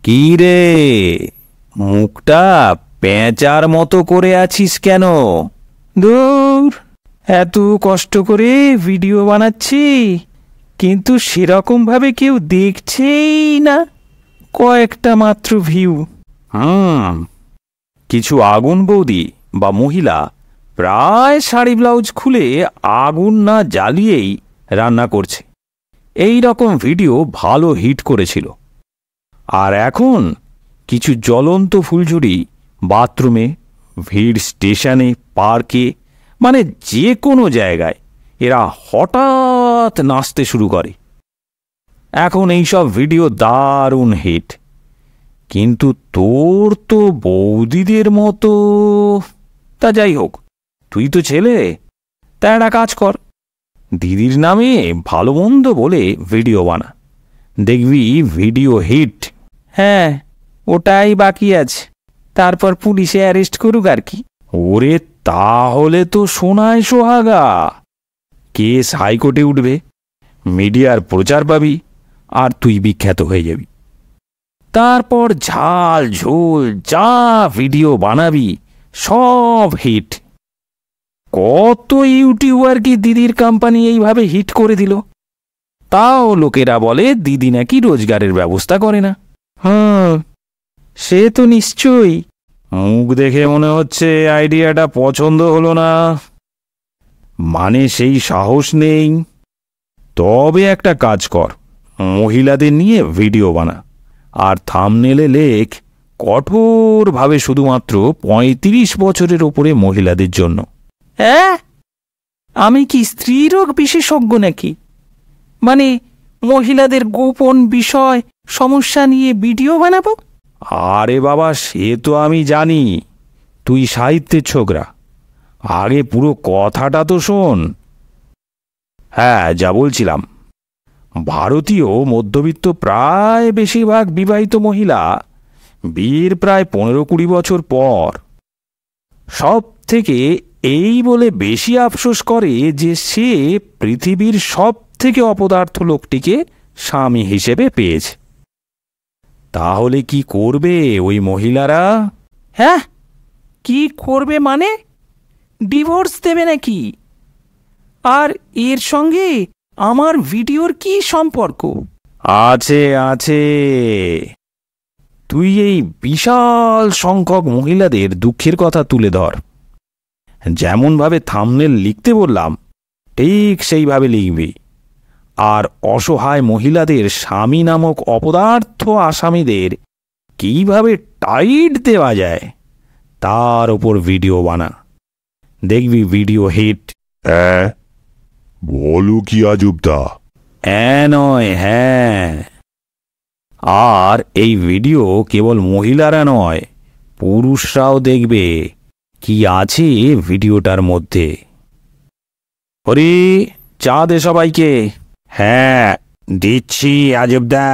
কি রে, মুখটা পেঁচার মতো করে আছিস কেন? দূর, এত কষ্ট করে ভিডিও বানাচ্ছি, কিন্তু সেরকম ভাবে কেউ দেখছেই না। কয়েকটা মাত্র ভিউ। কিছু আগুন বৌদি বা মহিলা প্রায় শাড়ি ব্লাউজ খুলে আগুন না জ্বালিয়েই রান্না করছে, এই রকম ভিডিও ভালো হিট করেছিল। আর এখন কিছু জ্বলন্ত ফুলঝুরি বাথরুমে, ভিড় স্টেশনে, পার্কে, মানে যে কোনো জায়গায় এরা হঠাৎ নাচতে শুরু করে। এখন এইসব ভিডিও দারুণ হিট। কিন্তু তোর তো বৌদিদের মতো। তা যাই হোক, তুই তো ছেলে, তা একটা কাজ কর, দিদির নামে ভালো মন্দ বলে ভিডিও বানা, দেখবি ভিডিও হিট। হ্যাঁ, ওটাই বাকি আছে, তারপর পুলিশে অ্যারেস্ট করুক আর কি। ওরে, তাহলে তো সোনায় সোহাগা। কেস হাইকোর্টে উঠবে, মিডিয়ার প্রচার পাবি, আর তুই বিখ্যাত হয়ে যাবি। তারপর ঝাল ঝোল যা ভিডিও বানাবি সব হিট। কত ইউটিউবার কি দিদির কোম্পানি এইভাবে হিট করে দিল। তাও লোকেরা বলে দিদি নাকি রোজগারের ব্যবস্থা করে না। সে তো নিশ্চয়ই। মুখ দেখে মনে হচ্ছে আইডিয়াটা পছন্দ হলো না, মানে সেই সাহস নেই। তবে একটা কাজ কর, মহিলাদের নিয়ে ভিডিও বানা, আর থাম্বনেলে লেখ কঠোরভাবে শুধুমাত্র ৩৫ বছরের ওপরে মহিলাদের জন্য। হ্যাঁ, আমি কি স্ত্রীরোগ বিশেষজ্ঞ নাকি? মানে মহিলাদের গোপন বিষয় সমস্যা নিয়ে ভিডিও বানাবো? আরে বাবা, সে তো আমি জানি, তুই সাহিত্যের ছোকরা। আগে পুরো কথাটা তো শোন। হ্যাঁ, যা বলছিলাম, ভারতীয় মধ্যবিত্ত প্রায় বেশিরভাগ বিবাহিত মহিলা বিয়ের প্রায় ১৫-২০ বছর পর সব থেকে এই বলে বেশি আফসোস করে যে সে পৃথিবীর সব থেকে অপদার্থ লোকটিকে স্বামী হিসেবে পেয়েছে। তাহলে কি করবে ওই মহিলারা? হ্যাঁ, কি করবে মানে? ডিভোর্স দেবে নাকি? আর এর সঙ্গে আমার ভিডিওর কি সম্পর্ক? আছে আছে, তুই এই বিশাল সংখ্যক মহিলাদের দুঃখের কথা তুলে ধর। যেমনভাবে থাম্বনেল লিখতে বললাম ঠিক সেইভাবে লিখবি, আর অসহায় মহিলাদের স্বামী নামক অপদার্থ আসামিদের কিভাবে টাইট দেওয়া যায় তার ওপর ভিডিও বানা, দেখবি ভিডিও হিট। বলো কি আজবদা? নয়, হ্যাঁ। আর এই ভিডিও কেবল মহিলারা নয়, পুরুষরাও দেখবে কি আছে ভিডিওটার মধ্যে। হরি, চা দে সবাইকে। হ্যাঁ, দিচ্ছি আজবদা।